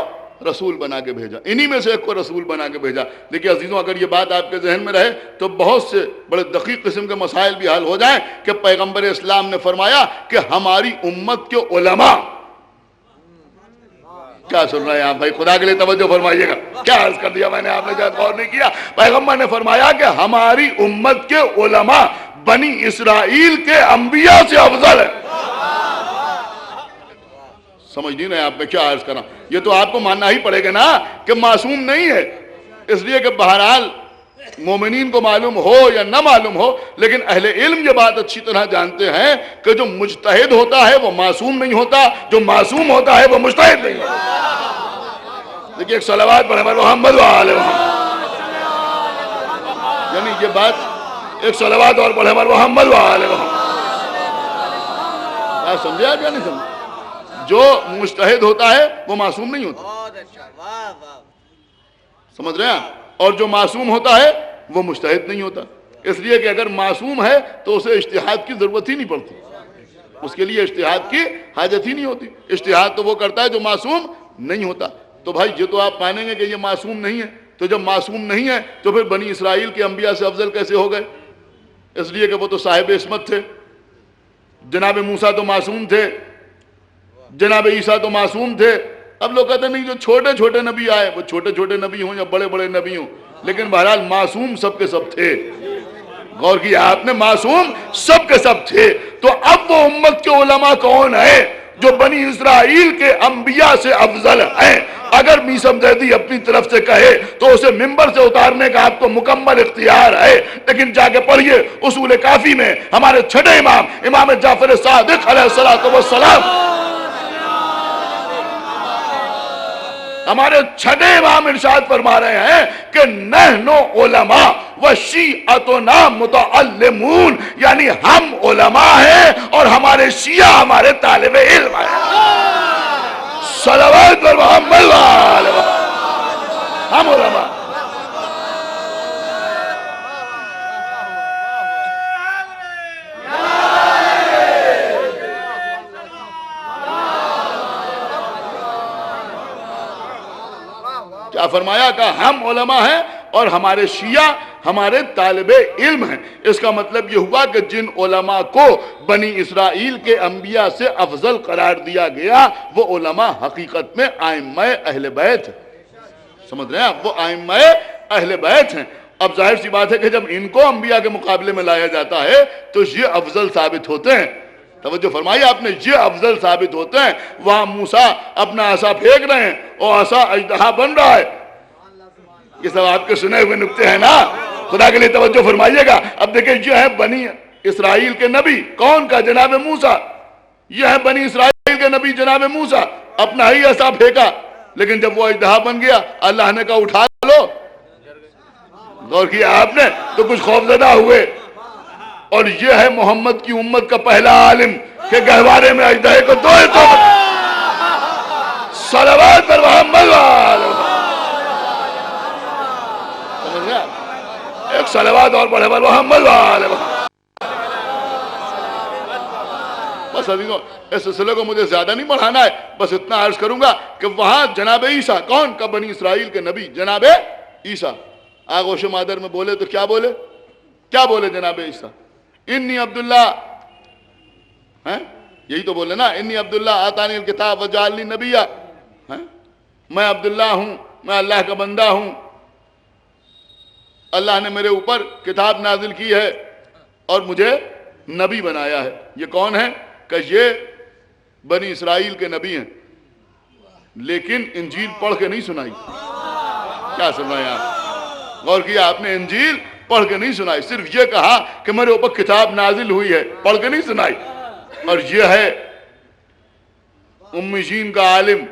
رسول بنا کے بھیجا، انہی میں سے ایک کو رسول بنا کے بھیجا. دیکھیں عزیزوں، اگر یہ بات آپ کے ذہن میں رہے تو بہت سے بڑے دقیق قسم کے مسائل بھی حل ہو جائیں کہ پیغمبر اسلام نے فرمایا کہ ہماری امت کے علماء. کیا سن رہے ہیں آپ بھائی؟ خدا کے لیے توجہ فرمائیے گا. کیا عرض کر دیا میں نے، آپ نے شاید غور نہیں کیا. پیغمبر نے فرمایا کہ ہماری امت کے علماء بنی اسرائیل کے انبیاء سے افضل ہے. سمجھ نہیں رہے آپ میں کیا عرض کرنا. یہ تو آپ کو ماننا ہی پڑے گا نا کہ معصوم نہیں ہے، اس لیے کہ بہرحال مومنین کو معلوم ہو یا نہ معلوم ہو، لیکن اہل علم یہ بات اچھی طرح جانتے ہیں کہ جو مجتہد ہوتا ہے وہ معصوم نہیں ہوتا، جو معصوم ہوتا ہے وہ مجتہد نہیں ہوتا. دیکھیں ایک صلوات پر محمد وآلہ محمد. یعنی یہ بات ایک صلوات اور پڑھے محمد وآلہ محمد. آپ سمجھے آپ یا نہیں سمجھے؟ جو مجتہد ہوتا ہے وہ معصوم نہیں ہوتا. سمجھ رہے ہیں؟ اور جو معصوم ہوتا ہے وہ مجتہد نہیں ہوتا. اس لیے کہ اگر معصوم ہے تو اسے اجتہاد کی ضرورت ہی نہیں پڑتی، اس کے لیے اجتہاد کی حاجت ہی نہیں ہوتی. اجتہاد تو وہ کرتا ہے جو معصوم نہیں ہوتا. تو بھائی یہ تو آپ مانیں گے کہ یہ معصوم نہیں ہے، تو جب معصوم نہیں ہے تو پھر بنی اسرائیل کے انبیاء سے افضل کیسے ہو گئے؟ اس لیے کہ وہ تو صاحب عصمت تھے. جناب موسیٰ تو معصوم تھے، جناب عیسیٰ تو معصوم تھے. اب لوگ کہتے ہیں نہیں جو چھوٹے چھوٹے نبی آئے وہ چھوٹے چھوٹے نبی ہوں یا بڑے بڑے نبی ہوں، لیکن بہرحال معصوم سب کے سب تھے. غور کیا آپ نے؟ معصوم سب کے سب تھے. تو اب وہ امت کے علماء کون ہیں جو بنی اسرائیل کے انبیاء سے افضل ہیں؟ اگر میثم زیدی اپنی طرف سے کہے تو اسے منبر سے اتارنے کا آپ کو مکمل اختیار ہے، لیکن جا کے پڑھیے اصول کافی میں ہمارے چھٹے امام امام جعفر صادق علیہ السلام، ہمارے چھٹے امام ارشاد فرما رہے ہیں کہ نحن علماء وشیعتنا متعلمون، یعنی ہم علماء ہیں اور ہمارے شیعہ ہمارے طالب علم ہیں. صلوات پر محمد وآلہ محمد. ہم علماء. کیا فرمایا؟ کہ ہم علماء ہیں اور ہمارے شیعہ ہمارے طالب علم ہیں. اس کا مطلب یہ ہوا کہ جن علماء کو بنی اسرائیل کے انبیاء سے افضل قرار دیا گیا وہ علماء حقیقت میں ائمہ اہل بیت ہیں. سمجھ رہے ہیں آپ؟ وہ ائمہ اہل بیت ہیں. اب ظاہر سی بات ہے کہ جب ان کو انبیاء کے مقابلے میں لایا جاتا ہے تو یہ افضل ثابت ہوتے ہیں. توجہ فرمائیے آپ نے، یہ افضل ثابت ہوتے ہیں. وہاں موسیٰ اپنا عصا پھینک رہے ہیں اور عصا اژدہا بن رہا ہے. یہ سب آپ کے سنے ہوئے نکتے ہیں نا. خدا کے لیے توجہ فرمائیے گا. اب دیکھیں یہ ہے بنی اسرائیل کے نبی. کون کا؟ جناب موسیٰ. یہ ہے بنی اسرائیل کے نبی جناب موسیٰ. اپنا ہی ایسا پھینکا، لیکن جب وہ اژدہا بن گیا اللہ نے کہا اٹھا لو. غور کیا آپ نے تو کچھ خوفزدہ ہوئے. اور یہ ہے محمد کی امت کا پہلا عالم کہ گہوارے میں اژدہے کو دو صلوات پر محمد ایک صلوات اور پڑھے پر محمد. بس عزیزوں اس سلسلے کو مجھے زیادہ نہیں بڑھانا ہے، بس اتنا عرض کروں گا کہ وہاں جناب عیسیٰ کون کا؟ بنی اسرائیل کے نبی جناب عیسیٰ آغوش مادر میں بولے تو کیا بولے؟ کیا بولے جناب عیسیٰ؟ انی عبداللہ، یہی تو بولے نا، انی عبداللہ آتانی الکتاب وجعلنی نبیہ. میں عبداللہ ہوں، میں اللہ کا بندہ ہوں، اللہ نے میرے اوپر کتاب نازل کی ہے اور مجھے نبی بنایا ہے. یہ کون ہے؟ کہ یہ بنی اسرائیل کے نبی ہیں، لیکن انجیل پڑھ کے نہیں سنائی. کیا سنایا آپ؟ غور کیا آپ نے؟ انجیل پڑھ کے نہیں سنائی، صرف یہ کہا کہ میرے اوپر کتاب نازل ہوئی ہے، پڑھ کے نہیں سنائی. اور یہ ہے امیین کا عالم.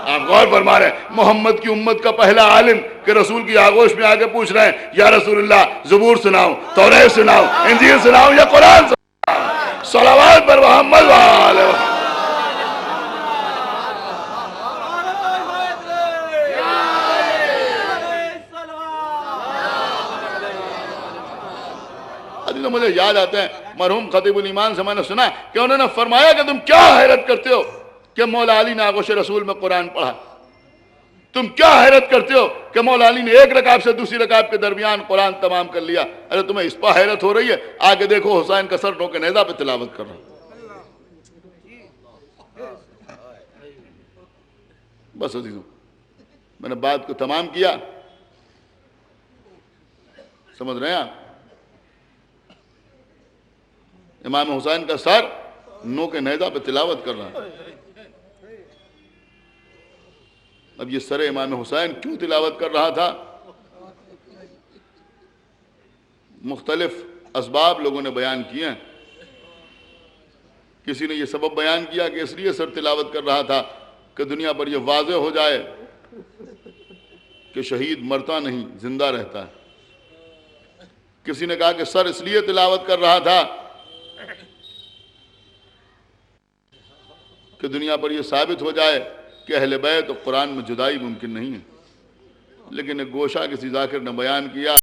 آپ غور فرما رہے ہیں، محمد کی امت کا پہلا عالم کہ رسول کی آغوش میں آگے پوچھ رہے ہیں یا رسول اللہ زبور سناؤں، توریت سناؤں، انجیل سناؤں یا قرآن سناؤں؟ صلوات پر محمد وآلہ. مجھے یاد آتے ہیں مرحوم خطیب الایمان سے میں نے سنا کہ انہوں نے فرمایا کہ تم کیا حیرت کرتے ہو کہ مولا علی نے آغوش رسول میں قرآن پڑھا؟ تم کیا حیرت کرتے ہو کہ مولا علی نے ایک رکعت سے دوسری رکعت کے درمیان قرآن تمام کر لیا؟ ارے تمہیں اس پر حیرت ہو رہی ہے، آگے دیکھو حسین کا سر ٹھوکے نیزہ پہ تلاوت کر رہا. بس عزیزوں میں نے بات کو تمام کیا. سمجھ رہے ہیں آپ؟ امام حسین کا سر نو کے نیزہ پہ تلاوت کر رہا ہے. اب یہ سر امام حسین کیوں تلاوت کر رہا تھا؟ مختلف اسباب لوگوں نے بیان کیے ہیں. کسی نے یہ سبب بیان کیا کہ اس لیے سر تلاوت کر رہا تھا کہ دنیا پر یہ واضح ہو جائے کہ شہید مرتا نہیں، زندہ رہتا ہے. کسی نے کہا کہ سر اس لیے تلاوت کر رہا تھا کہ دنیا پر یہ ثابت ہو جائے کہ اہل بیت اور قرآن میں جدائی ممکن نہیں ہے. لیکن ایک گوشہ کسی ذاکر نے بیان کیا